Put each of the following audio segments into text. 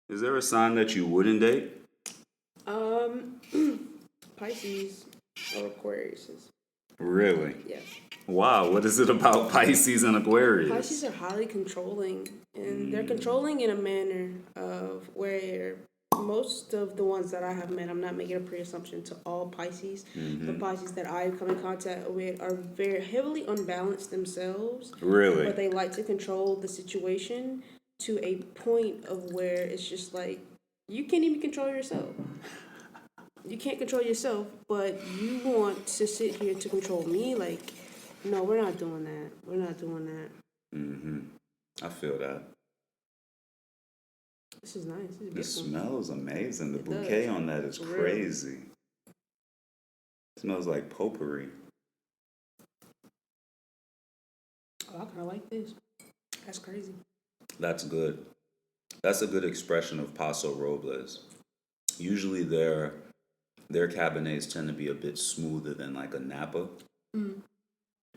Is there a sign that you wouldn't date? Um, Pisces or Aquarius. Really? Yes. Wow, what is it about Pisces and Aquarius? Pisces are highly controlling, and they're controlling in a manner of where most of the ones that I have met, I'm not making a pre-assumption to all Pisces. The Pisces that I come in contact with are very heavily unbalanced themselves. Really? But they like to control the situation to a point of where it's just like you can't even control yourself. You can't control yourself, but you want to sit here to control me. Like, no, we're not doing that. We're not doing that. I feel that. This is nice. This is It beautiful. smells amazing. The It bouquet does. on that is For real. crazy. It smells like potpourri. Oh, I kind of like this. That's crazy. That's good. That's a good expression of Paso Robles. Usually their Cabernets tend to be a bit smoother than like a Napa.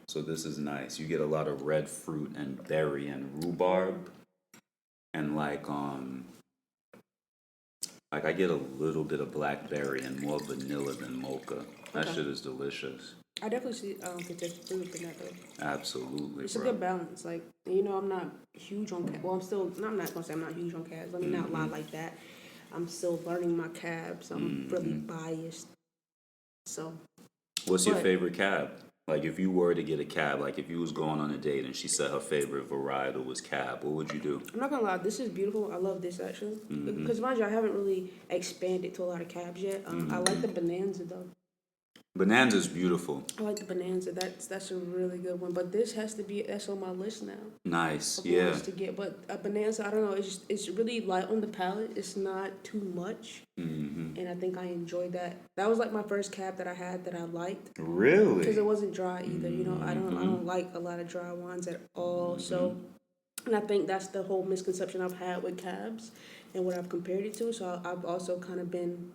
So this is nice. You get a lot of red fruit and berry and rhubarb. And like I get a little bit of blackberry and more vanilla than mocha. That Okay. shit is delicious. I definitely see get this fruit in that though. Absolutely, It's a bro. good balance. Like, I'm not huge on cab. Well, I'm not gonna say I'm not huge on cabs. Let me not lie like that. I'm still learning my cabs. I'm really biased. So, What's your but favorite cab? Like if you were to get a cab, like if you was going on a date and she said her favorite varietal was cab, what would you do? I'm not gonna lie. This is beautiful. I love this actually. Because mind you, I haven't really expanded to a lot of cabs yet. I like the Bonanza though. Bonanza's beautiful. I like the Bonanza. That's a really good one. But this has to be that's on my list now. Nice. Of Yeah. ones to get. But a Bonanza, I don't know. It's really light on the palate. It's not too much, and I think I enjoyed that. That was like my first cab that I had that I liked because Really? it wasn't dry either. I don't like a lot of dry wines at all. So, and I think that's the whole misconception I've had with cabs and what I've compared it to. So I've also kind of been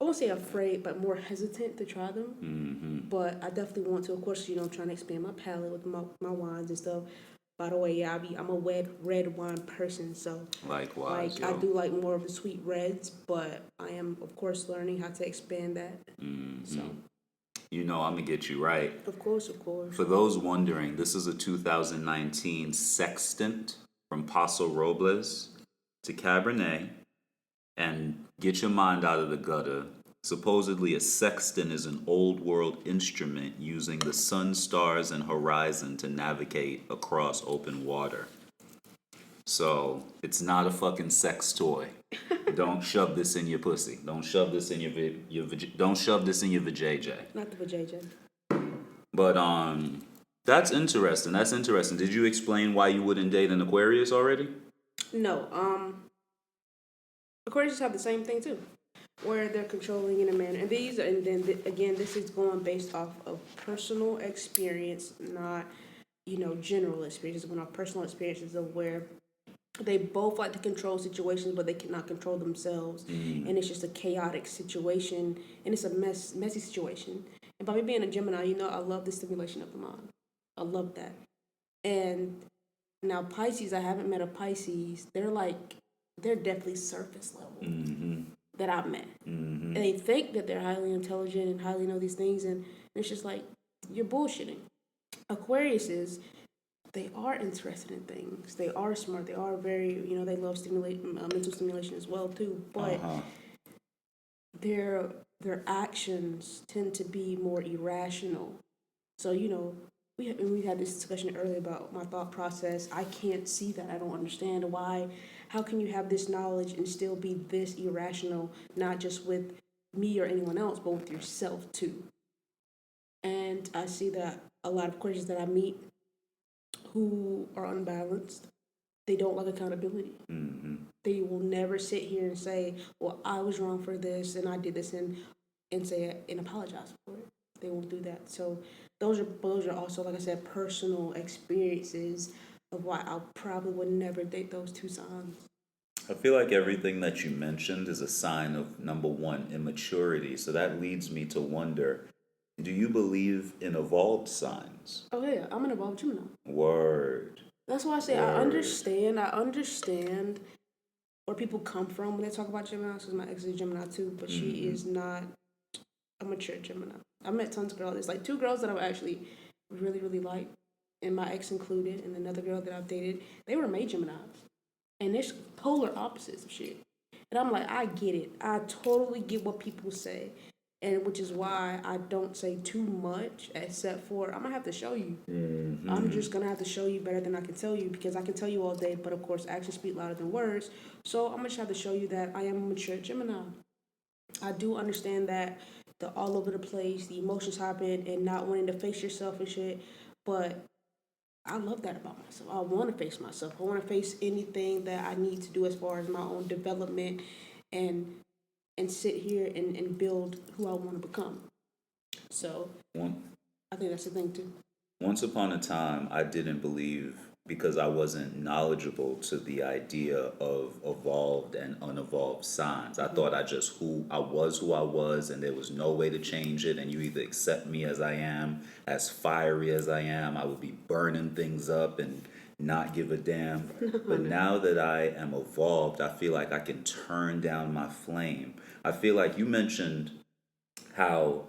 I won't say afraid, but more hesitant to try them. But I definitely want to, of course, trying to expand my palate with my wines and stuff. By the way, yeah, I'm a red wine person, so Likewise, I yo. do like more of the sweet reds, but I am of course learning how to expand that. So You know I'm gonna get you right. of course, of course. For those wondering, this is a 2019 sextant from Paso Robles to Cabernet. And get your mind out of the gutter. Supposedly, a sextant is an old world instrument using the sun, stars, and horizon to navigate across open water. So, it's not a fucking sex toy. Don't shove this in your pussy. Don't shove this in don't shove this in your vajayjay. Not the vajayjay. But that's interesting. That's interesting. Did you explain why you wouldn't date an Aquarius already? No, Aquarius have the same thing too, where they're controlling in a manner. And then again, this is going based off of personal experience, not general experiences. Going off personal experiences of where they both like to control situations, but they cannot control themselves, and it's just a chaotic situation, and it's a messy situation. And by me being a Gemini, I love the stimulation of the mind. I love that. And now Pisces, I haven't met a Pisces. They're definitely surface level that I've met. And they think that they're highly intelligent and highly know these things, and it's just like you're bullshitting. Aquariuses, they are interested in things. They are smart. They are very, they love mental stimulation as well too. But their actions tend to be more irrational. So we had this discussion earlier about my thought process. I can't see that. I don't understand why. How can you have this knowledge and still be this irrational, not just with me or anyone else, but with yourself too? And I see that a lot of Christians that I meet who are unbalanced, they don't like accountability. They will never sit here and say, "Well, I was wrong for this, and I did this," and say it and apologize for it. They won't do that. So those are also, like I said, personal experiences of why I probably would never date those two signs. I feel like everything that you mentioned is a sign of number one, immaturity. So that leads me to wonder, do you believe in evolved signs? Oh yeah, I'm an evolved Gemini. Word. That's why I say I Word. understand. I understand where people come from when they talk about Gemini. Because my ex is Gemini too, but she is not a mature Gemini. I met tons of girls. There's like 2 girls that I've actually really, really liked, and my ex included, and another girl that I've dated. They were May Geminis, and there's polar opposites of shit. And I'm like, I get it. I totally get what people say, and which is why I don't say too much, except for I'm gonna have to show you. I'm just gonna have to show you better than I can tell you, because I can tell you all day, but of course actions speak louder than words. So I'm gonna just have to show you that I am a mature Gemini. I do understand that the all over the place, the emotions happen, and not wanting to face yourself and shit, but I love that about myself. I want to face myself. I want to face anything that I need to do as far as my own development, and sit here and build who I want to become. So I think that's the thing too. Once upon a time, I didn't believe, because I wasn't knowledgeable to the idea of evolved and unevolved signs. I thought I was who I was, and there was no way to change it. And you either accept me as I am, as fiery as I am. I would be burning things up and not give a damn. But now that I am evolved, I feel like I can turn down my flame. I feel like you mentioned how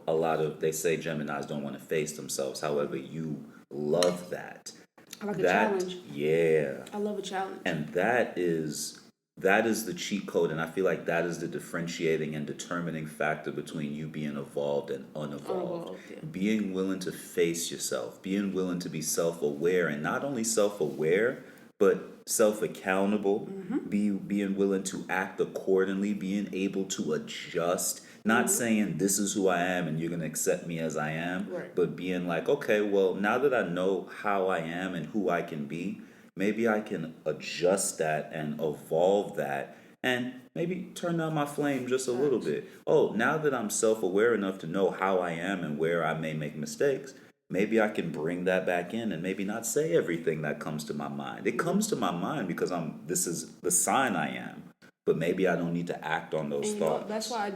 they say Geminis don't want to face themselves. However, you love that. I like a challenge. Yeah. I love a challenge. And that is the cheat code, and I feel like that is the differentiating and determining factor between you being evolved and unevolved. Yeah. Being willing to face yourself, being willing to be self-aware, and not only self-aware, but self-accountable, being willing to act accordingly, being able to adjust, not saying this is who I am and you're going to accept me as I am, Right. but being like, okay, well, now that I know how I am and who I can be, maybe I can adjust that and evolve that and maybe turn down my flame just a little bit. Oh, now that I'm self-aware enough to know how I am and where I may make mistakes, maybe I can bring that back in and maybe not say everything that comes to my mind. It comes to my mind because this is the sign I am. But maybe I don't need to act on those thoughts. That's why I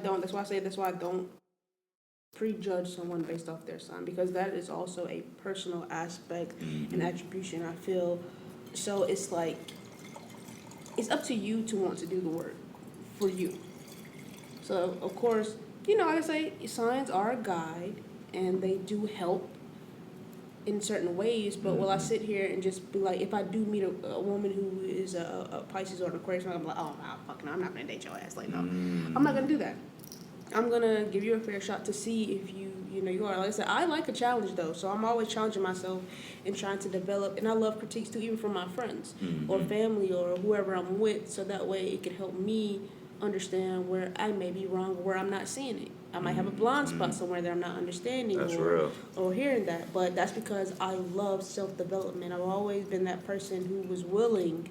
don't prejudge someone based off their sign, because that is also a personal aspect and attribution, I feel. So it's like, it's up to you to want to do the work for you. So of course, like I say, signs are a guide and they do help in certain ways, but will I sit here and just be like, if I do meet a woman who is a Pisces or an Aquarius, I'm like, oh, no, fuck no, I'm not gonna date your ass. Like, no, I'm not gonna do that. I'm gonna give you a fair shot to see if you are. Like I said, I like a challenge though, so I'm always challenging myself and trying to develop. And I love critiques too, even from my friends or family or whoever I'm with, so that way it can help me understand where I may be wrong or where I'm not seeing it. I might have a blind spot somewhere that I'm not understanding or hearing that, but that's because I love self-development. I've always been that person who was willing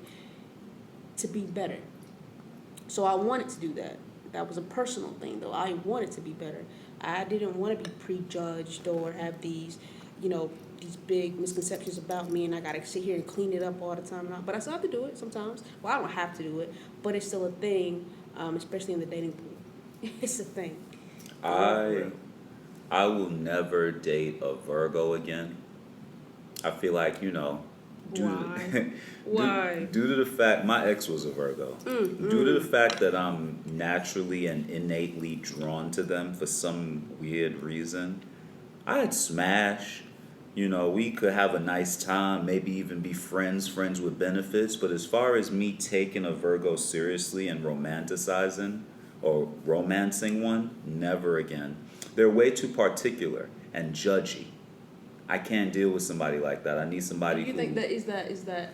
to be better. So I wanted to do that. That was a personal thing, though. I wanted to be better. I didn't want to be prejudged or have these, these big misconceptions about me, and I got to sit here and clean it up all the time. But I still have to do it sometimes. Well, I don't have to do it, but it's still a thing, especially in the dating pool. It's a thing. I will never date a Virgo again. I feel like, Why? Due to the fact my ex was a Virgo. Due to the fact that I'm naturally and innately drawn to them for some weird reason, I'd smash. We could have a nice time, maybe even be friends with benefits. But as far as me taking a Virgo seriously and romanticizing or romancing one, never again. They're way too particular and judgy. I can't deal with somebody like that. I need somebody who... Do you think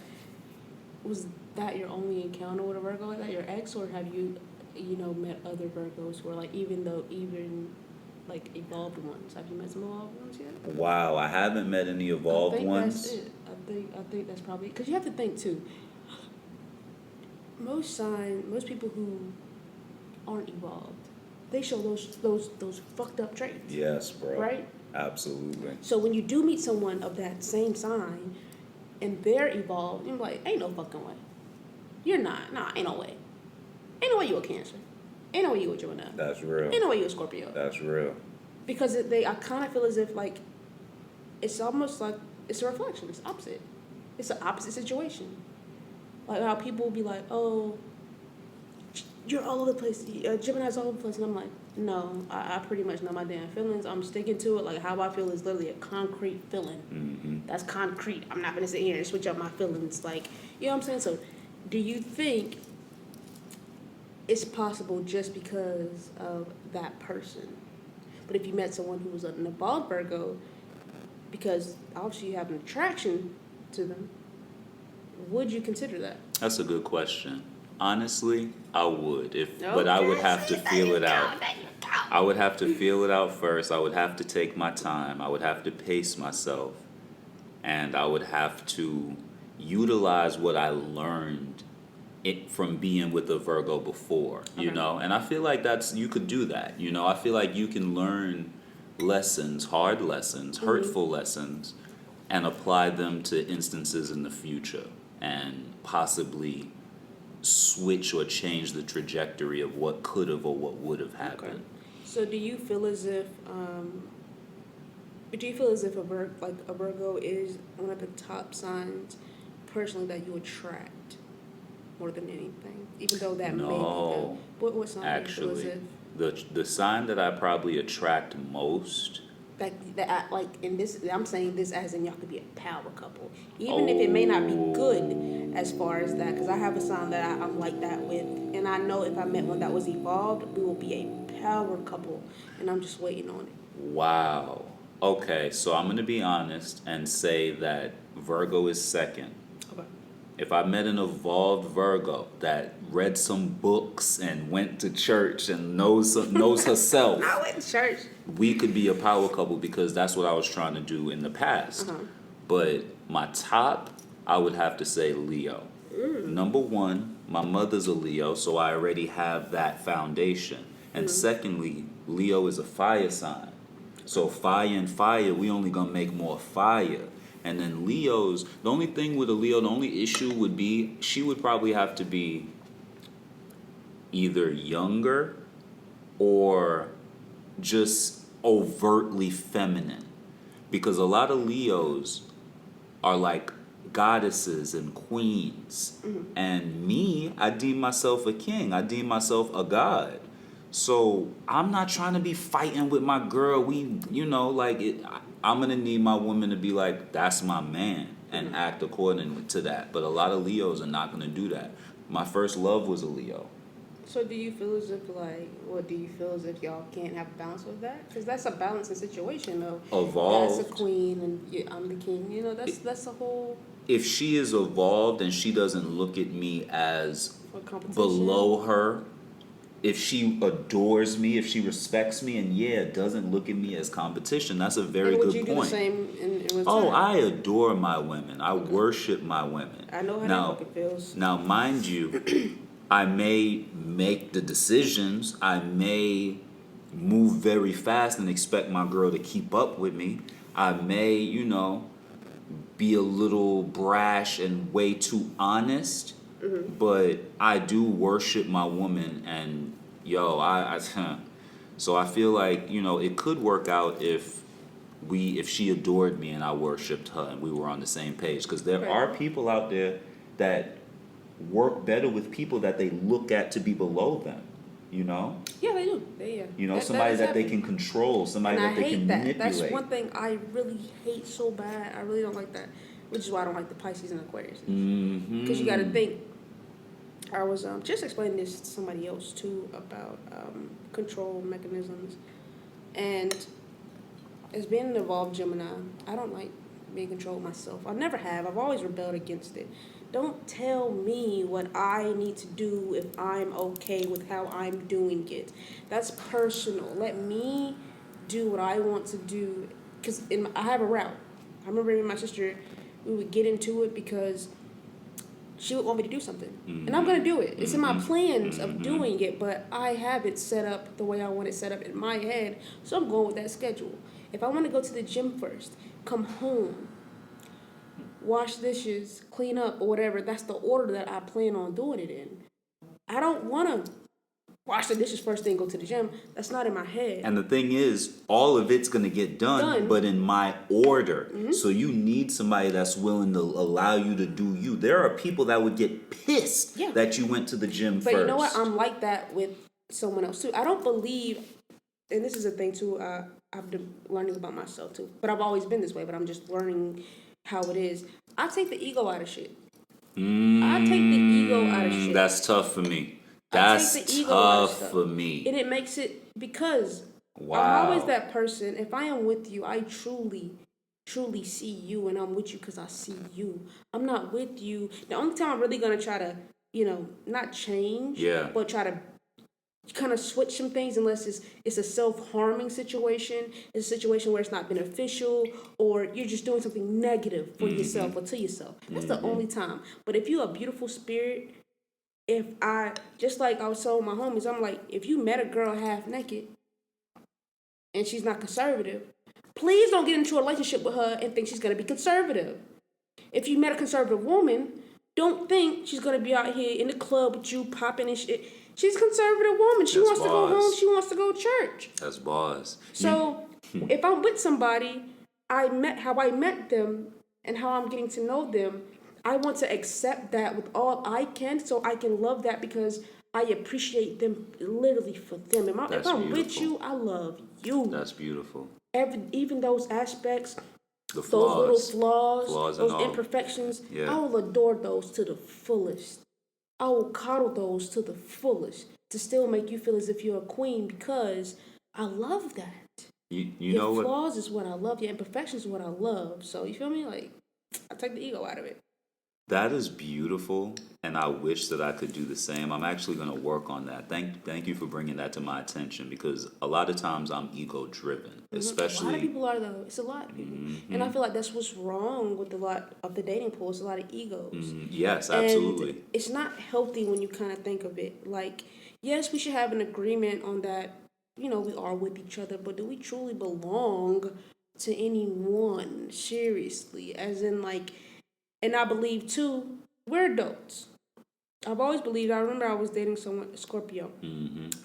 was that your only encounter with a Virgo like that, your ex, or have you, met other Virgos who are like, even evolved ones? Have you met some evolved ones yet? Wow, I haven't met any evolved ones. That's it. I think that's probably, because you have to think too. Most people who aren't evolved, they show those fucked up traits. Yes, bro. Right? Absolutely. So when you do meet someone of that same sign and they're evolved, you're like, ain't no fucking way. You're not. Nah, ain't no way. Ain't no way you a Cancer. Ain't no way you a Gemini. That's real. Ain't no way you a Scorpio. That's real. Because I kind of feel as if, like, it's almost like it's a reflection. It's opposite. It's an opposite situation. Like how people will be like, oh, you're all over the place. Gemini's all over the place. And I'm like, no, I pretty much know my damn feelings. I'm sticking to it. Like, how I feel is literally a concrete feeling. That's concrete. I'm not going to sit here and switch up my feelings. Like, you know what I'm saying? So, do you think it's possible just because of that person? But if you met someone who was an evolved Virgo, because obviously you have an attraction to them, would you consider that? That's a good question. Honestly, I would. But I would have to feel it out. I would have to feel it out first. I would have to take my time. I would have to pace myself. And I would have to utilize what I learned from being with a Virgo before, you know? And I feel like you could do that, you know? I feel like you can learn lessons, hard lessons, hurtful lessons, and apply them to instances in the future and possibly switch or change the trajectory of what could have or what would have happened. Okay. So do you feel as if a Virgo is one of the top signs personally that you attract more than anything, even though that may be what sign actually, do you feel as if the sign that I probably attract most. I'm saying this as in y'all could be a power couple, even if it may not be good as far as that, because I have a sign that I'm like that with, and I know if I met one that was evolved, we will be a power couple, and I'm just waiting on it. Wow. Okay, so I'm going to be honest and say that Virgo is second. Okay. If I met an evolved Virgo that read some books and went to church and knows herself, I went to church. We could be a power couple because that's what I was trying to do in the past. But my top, I would have to say Leo. Number one, my mother's a Leo, so I already have that foundation. And secondly, Leo is a fire sign. So fire and fire, we only gonna make more fire. And then Leos, the only thing with a Leo, the only issue would be she would probably have to be either younger or just overtly feminine. Because a lot of Leos are like goddesses and queens. And me, I deem myself a king. I deem myself a god. So I'm not trying to be fighting with my girl. I'm going to need my woman to be like, that's my man, and act according to that. But a lot of Leos are not going to do that. My first love was a Leo. So do you feel as if y'all can't have a balance with that? Because that's a balancing situation of Evolved. that's a queen and I'm the king. You know, that's a whole. If she is evolved and she doesn't look at me as competition. below her, if she adores me, if she respects me, and doesn't look at me as competition, that's a very good point. Would you do the same in return? Oh, I adore my women. I worship my women. I know how that fucking feels. Now, mind you, I may make the decisions. I may move very fast and expect my girl to keep up with me. I may, be a little brash and way too honest. But I do worship my woman, and so I feel like it could work out if she adored me and I worshipped her and we were on the same page, because there are people out there that work better with people that they look at to be below them. Yeah, they do. Somebody that they can control, somebody that they can manipulate. That's one thing I really hate so bad. I really don't like that, which is why I don't like the Pisces and Aquarius. Because you got to think. I was just explaining this to somebody else too about control mechanisms, and as being an evolved Gemini, I don't like being controlled myself. I never have. I've always rebelled against it. Don't tell me what I need to do if I'm okay with how I'm doing it. That's personal. Let me do what I want to do, because I have a route. I remember me and my sister, we would get into it because she would want me to do something. And I'm going to do it. It's in my plans of doing it, but I have it set up the way I want it set up in my head, so I'm going with that schedule. If I want to go to the gym first, come home, wash dishes, clean up, or whatever, that's the order that I plan on doing it in. I don't want to wash the dishes first thing, go to the gym. That's not in my head. And the thing is, all of it's going to get done, but in my order. So you need somebody that's willing to allow you to do you. There are people that would get pissed that you went to the gym first. But you know what? I'm like that with someone else too. I don't believe, and this is a thing too, I've been learning about myself too. But I've always been this way, but I'm just learning how it is. I take the ego out of shit. I take the ego out of shit. That's tough for me. That's tough for me. And it makes it, because I'm always that person. If I am with you, I truly see you, and I'm with you because I see you. I'm not with you. The only time I'm really going to try to, not change, but try to kind of switch some things, unless it's a self-harming situation, it's a situation where it's not beneficial, or you're just doing something negative for yourself or to yourself. That's the only time. But if you're a beautiful spirit, just like I was telling my homies, I'm like, if you met a girl half naked and she's not conservative, please don't get into a relationship with her and think she's going to be conservative. If you met a conservative woman, don't think she's going to be out here in the club with you popping and shit. She's a conservative woman. She wants to go home. She wants to go to church. That's bars. So if I'm with somebody, how I met them and how I'm getting to know them, I want to accept that with all I can, so I can love that, because I appreciate them literally for them. If I'm with you, I love you. That's beautiful. Even those aspects, those little flaws, those and imperfections, I will adore those to the fullest. I will coddle those to the fullest to still make you feel as if you're a queen, because I love that. Your flaws is what I love. Your imperfections is what I love. So you feel me? Like, I take the ego out of it. That is beautiful, and I wish that I could do the same. I'm actually going to work on that. Thank you for bringing that to my attention, because a lot of times I'm ego-driven, especially... A lot of people are, though. It's a lot of people. And I feel like that's what's wrong with a lot of the dating pool. It's a lot of egos. Yes, absolutely. And it's not healthy when you kind of think of it. Like, yes, we should have an agreement on that, we are with each other, but do we truly belong to anyone? Seriously. As in, like... And I believe, too, we're adults. I've always believed, I remember I was dating someone, Scorpio.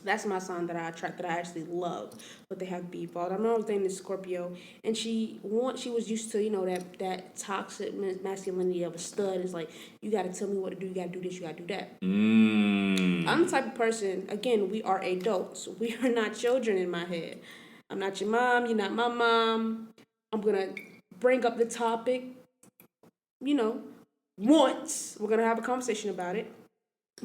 That's my sign that I attract, that I actually love, but they have be involved. I remember I was dating this Scorpio, and she was used to, that toxic masculinity of a stud. It's like, you got to tell me what to do, you got to do this, you got to do that. I'm the type of person, again, we are adults. We are not children in my head. I'm not your mom, you're not my mom. I'm going to bring up the topic. Once we're going to have a conversation about it,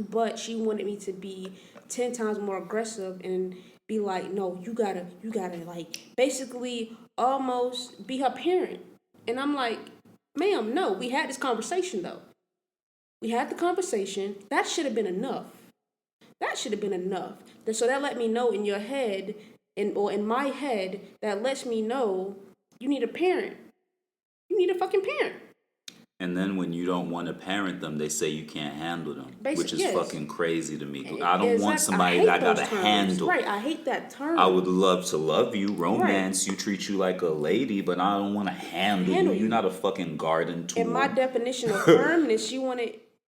but she wanted me to be 10 times more aggressive and be like, no, you gotta like basically almost be her parent. And I'm like, ma'am, no, we had this conversation though. We had the conversation. That should have been enough. So that let me know in your head, or in my head, that lets me know you need a parent. You need a fucking parent. And then when you don't want to parent them, they say you can't handle them, which is fucking crazy to me. I don't want somebody that I gotta handle. Right, I hate that term. I would love to love you, romance you, treat you like a lady, but I don't want to handle you. You're not a fucking garden tool. And my definition of firmness, she wanted